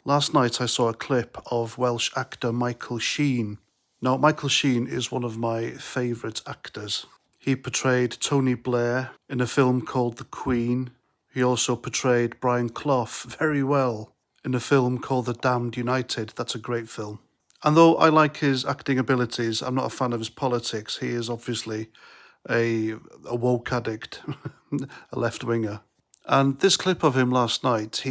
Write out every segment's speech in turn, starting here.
Last night I saw a clip of Welsh actor Michael Sheen. Now, Michael Sheen is one of my favourite actors. He portrayed Tony Blair in a film called The Queen. He also portrayed Brian Clough very well in a film called The Damned United. That's a great film. And though I like his acting abilities, I'm not a fan of his politics. He is obviously a woke addict, a left-winger. And this clip of him last night,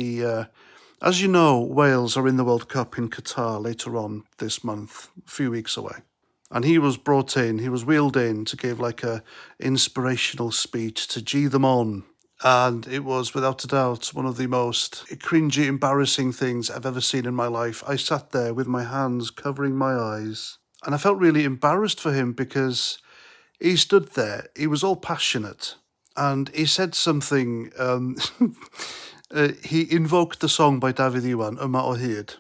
as you know, Wales are in the World Cup in Qatar later on this month, a few weeks away. And he was wheeled in to give like a inspirational speech to gee them on. And it was, without a doubt, one of the most cringy, embarrassing things I've ever seen in my life. I sat there with my hands covering my eyes, and I felt really embarrassed for him because he stood there, he was all passionate, and he said something, he invoked the song by David Iwan, Yma o hyd,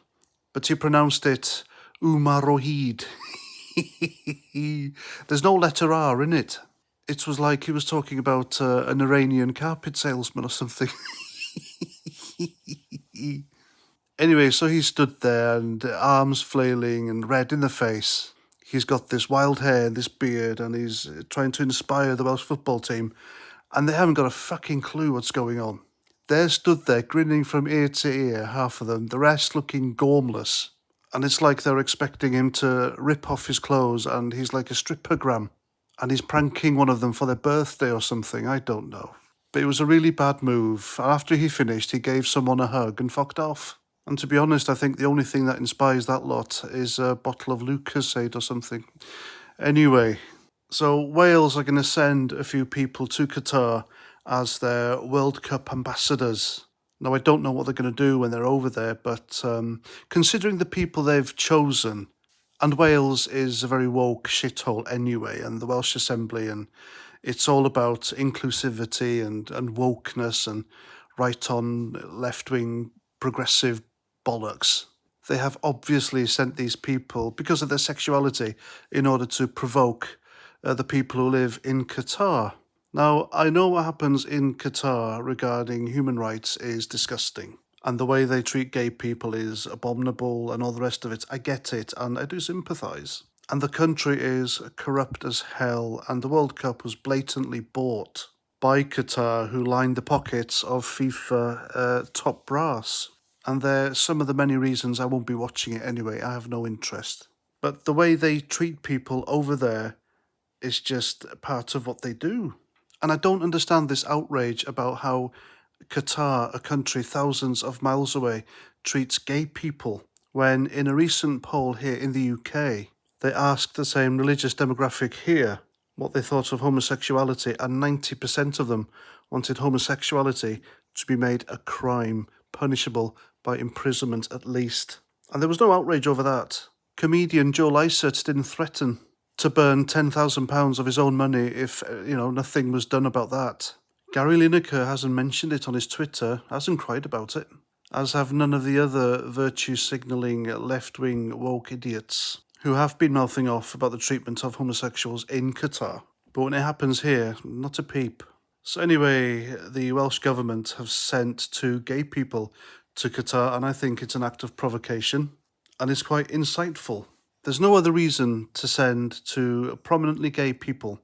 but he pronounced it Yma o hyd. There's no letter R in it. It was like he was talking about an Iranian carpet salesman or something. Anyway, so he stood there and arms flailing and red in the face. He's got this wild hair and this beard, and he's trying to inspire the Welsh football team, and they haven't got a fucking clue what's going on. They're stood there grinning from ear to ear, half of them, the rest looking gormless. And it's like they're expecting him to rip off his clothes, and he's like a strippergram. And he's pranking one of them for their birthday or something, I don't know. But it was a really bad move. After he finished, he gave someone a hug and fucked off. And to be honest, I think the only thing that inspires that lot is a bottle of Lucozade or something. Anyway, so Wales are going to send a few people to Qatar as their World Cup ambassadors. Now, I don't know what they're going to do when they're over there, but considering the people they've chosen, and Wales is a very woke shithole anyway, and the Welsh Assembly, and it's all about inclusivity and wokeness and right-on, left-wing, progressive bollocks. They have obviously sent these people, because of their sexuality, in order to provoke the people who live in Qatar. Now, I know what happens in Qatar regarding human rights is disgusting. And the way they treat gay people is abominable and all the rest of it. I get it, and I do sympathise. And the country is corrupt as hell, and the World Cup was blatantly bought by Qatar, who lined the pockets of FIFA top brass. And they're some of the many reasons I won't be watching it anyway. I have no interest. But the way they treat people over there is just part of what they do. And I don't understand this outrage about how Qatar, a country thousands of miles away, treats gay people, when in a recent poll here in the UK, they asked the same religious demographic here what they thought of homosexuality, and 90% of them wanted homosexuality to be made a crime, punishable by imprisonment at least. And there was no outrage over that. Comedian Joe Lycett didn't threaten to burn £10,000 of his own money if, nothing was done about that. Gary Lineker hasn't mentioned it on his Twitter, hasn't cried about it, as have none of the other virtue-signalling left-wing woke idiots who have been mouthing off about the treatment of homosexuals in Qatar. But when it happens here, not a peep. So anyway, the Welsh government have sent 2 gay people to Qatar, and I think it's an act of provocation, and it's quite insightful. There's no other reason to send 2 prominently gay people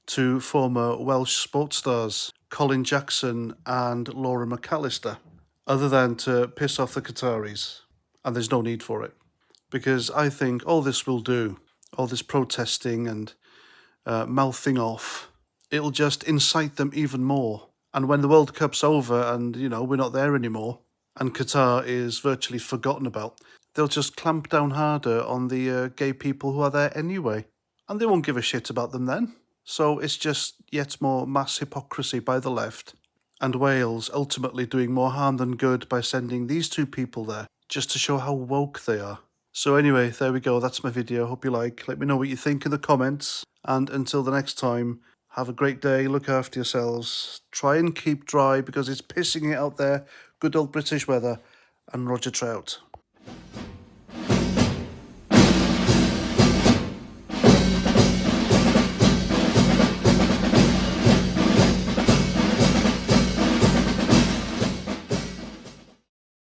to former Welsh sports stars Colin Jackson and Laura McAllister, other than to piss off the Qataris. And there's no need for it. Because I think all this will do, all this protesting and mouthing off, it'll just incite them even more. And when the World Cup's over and, we're not there anymore, and Qatar is virtually forgotten about, they'll just clamp down harder on the gay people who are there anyway. And they won't give a shit about them then. So it's just yet more mass hypocrisy by the left, and Wales ultimately doing more harm than good by sending these 2 people there, just to show how woke they are. So anyway, there we go, that's my video, hope you like. Let me know what you think in the comments, and until the next time, have a great day, look after yourselves, try and keep dry because it's pissing it out there, good old British weather, and Roger Trout.